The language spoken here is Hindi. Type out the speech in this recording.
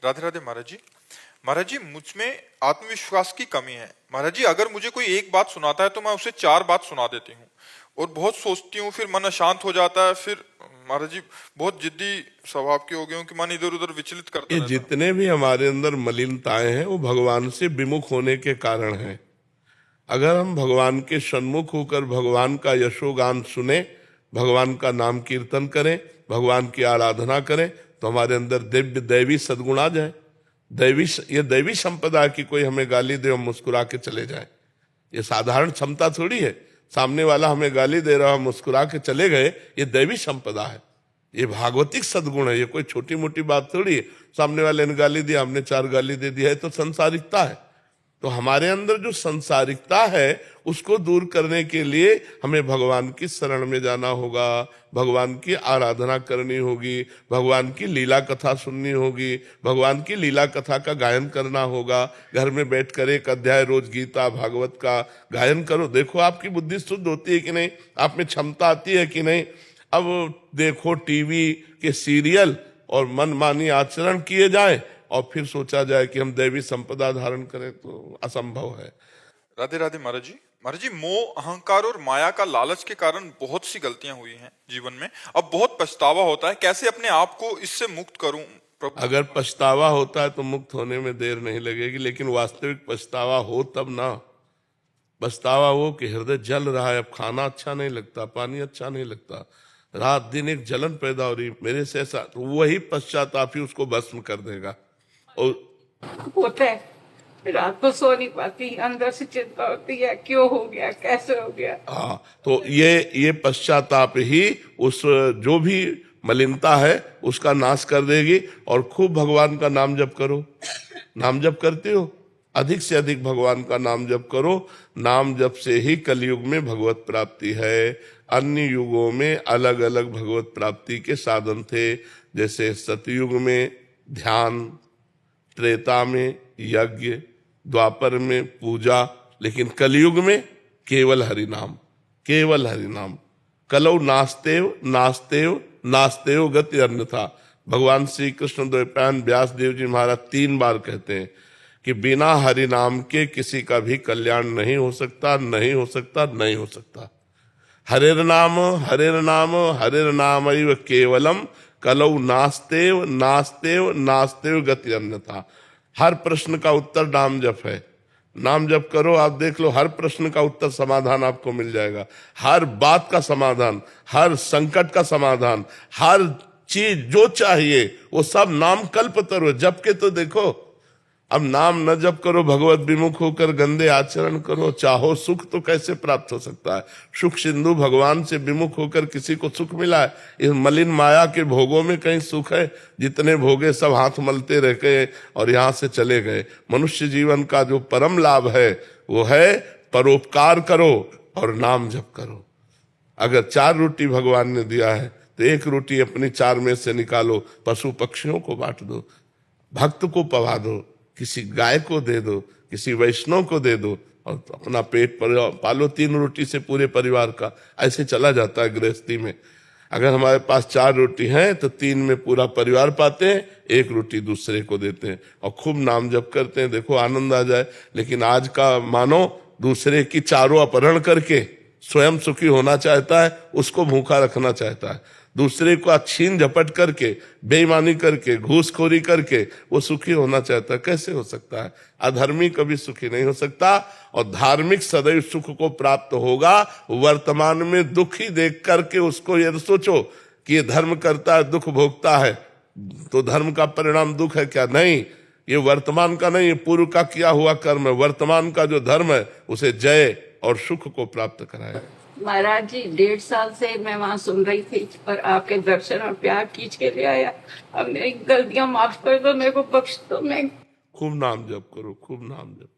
राधे राधे महाराज जी मुझ में आत्मविश्वास की कमी है। महाराज जी अगर मुझे कोई एक बात सुनाता है तो मैं उसे 4 बात सुना देती हूँ और बहुत सोचती हूँ, फिर मन अशांत हो जाता है। फिर महाराज जी बहुत जिद्दी स्वभाव के हो गए हूँ कि मन इधर उधर विचलित करता ये रहता है। जितने भी हमारे अंदर मलिनताएं हैं वो भगवान से विमुख होने के कारण हैं। अगर हम भगवान के सन्मुख होकर भगवान का यशोगान सुने, भगवान का नाम कीर्तन करें, भगवान की आराधना करें, तो हमारे अंदर दिव्य दैवी सद्गुण आ जाए। ये दैवी संपदा है कि कोई हमें गाली दे और मुस्कुरा के चले जाए। ये साधारण क्षमता थोड़ी है। सामने वाला हमें गाली दे रहा, मुस्कुरा के चले गए, ये दैवी संपदा है, ये भागवतिक सद्गुण है। ये कोई छोटी मोटी बात थोड़ी है। सामने वाले ने गाली दिया, हमने 4 गाली दे दिया, है तो संसारिकता है। तो हमारे अंदर जो संसारिकता है उसको दूर करने के लिए हमें भगवान की शरण में जाना होगा, भगवान की आराधना करनी होगी, भगवान की लीला कथा सुननी होगी, भगवान की लीला कथा का गायन करना होगा। घर में बैठकर 1 अध्याय रोज गीता भागवत का गायन करो, देखो आपकी बुद्धि शुद्ध होती है कि नहीं, आप में क्षमता आती है कि नहीं। अब देखो टीवी के सीरियल और मनमानी आचरण किए जाए और फिर सोचा जाए कि हम दैवी संपदा धारण करें, तो असंभव है। राधे राधे महाराज जी मोह अहंकार और माया का लालच के कारण बहुत सी गलतियां हुई हैं जीवन में। अब बहुत पछतावा होता है, कैसे अपने आप को इससे मुक्त करूं प्रभु। अगर पछतावा होता है तो मुक्त होने में देर नहीं लगेगी, लेकिन वास्तविक पछतावा हो तब ना। पछतावा वो कि हृदय जल रहा है, अब खाना अच्छा नहीं लगता, पानी अच्छा नहीं लगता, रात दिन एक जलन पैदा हो रही मेरे से ऐसा, तो वही पश्चाताप ही उसको भस्म कर देगा। और होता है, रात को सो नहीं पाती, अंदर से चिंता होती है, क्यों हो गया, कैसे हो गया। हाँ, तो ये पश्चाताप ही उस जो भी मलिनता है उसका नाश कर देगी। और खूब भगवान का नाम जप करो। नाम जप करते हो, अधिक से अधिक भगवान का नाम जप करो। नाम जप से ही कलयुग में भगवत प्राप्ति है। अन्य युगों में अलग अलग भगवत प्राप्ति के साधन थे, जैसे सतयुग में ध्यान, त्रेता में यज्ञ, द्वापर में पूजा, लेकिन कलयुग में केवल हरि नाम, केवल हरि नाम। कलौ नास्तेव नास्तेव नास्तेव गति अन्यथा। भगवान श्री कृष्ण द्वैपायन व्यास देव जी महाराज 3 बार कहते हैं कि बिना हरि नाम के किसी का भी कल्याण नहीं हो सकता, नहीं हो सकता, नहीं हो सकता। हरेर नाम हरेर नाम हरेर नाम केवलम कलौ नास्तेव नास्तेव नास्तेव गति अन्यथा। हर प्रश्न का उत्तर नाम जप है। नाम जप करो, आप देख लो हर प्रश्न का उत्तर समाधान आपको मिल जाएगा। हर बात का समाधान, हर संकट का समाधान, हर चीज जो चाहिए वो सब नाम कल्पतरु। जप के तो देखो। अब नाम न जप करो, भगवत विमुख होकर गंदे आचरण करो, चाहो सुख तो कैसे प्राप्त हो सकता है। सुख सिंधु भगवान से विमुख होकर किसी को सुख मिला है? इस मलिन माया के भोगों में कहीं सुख है? जितने भोगे सब हाथ मलते रह गए और यहाँ से चले गए। मनुष्य जीवन का जो परम लाभ है वो है परोपकार करो और नाम जप करो। अगर 4 रोटी भगवान ने दिया है तो 1 रोटी अपनी 4 में से निकालो, पशु पक्षियों को बांट दो, भक्त को पवा दो, किसी गाय को दे दो, किसी वैष्णव को दे दो, और अपना पेट पालो। 3 रोटी से पूरे परिवार का ऐसे चला जाता है गृहस्थी में। अगर हमारे पास 4 रोटी है तो 3 में पूरा परिवार पाते हैं, 1 रोटी दूसरे को देते हैं और खूब नाम जप करते हैं, देखो आनंद आ जाए। लेकिन आज का मानो दूसरे की चारों अपहरण करके स्वयं सुखी होना चाहता है, उसको भूखा रखना चाहता है। दूसरे को छीन झपट करके, बेईमानी करके, घूसखोरी करके वो सुखी होना चाहता है। कैसे हो सकता है? अधर्मी कभी सुखी नहीं हो सकता। और धार्मिक सदैव सुख को प्राप्त होगा। वर्तमान में दुख ही देख करके उसको ये सोचो कि ये धर्म करता है, दुख भोगता है, तो धर्म का परिणाम दुख है क्या? नहीं, ये वर्तमान का नहीं, ये पूर्व का किया हुआ कर्म है। वर्तमान का जो धर्म है उसे जय और सुख को प्राप्त कराए। महाराज जी 1.5 साल से मैं वहाँ सुन रही थी और आपके दर्शन और प्यार खींच के ले आया। अब मेरी गलतियां माफ कर दो, मेरे को बख्श दो। मैं खूब नाम जप करो, खूब नाम जप।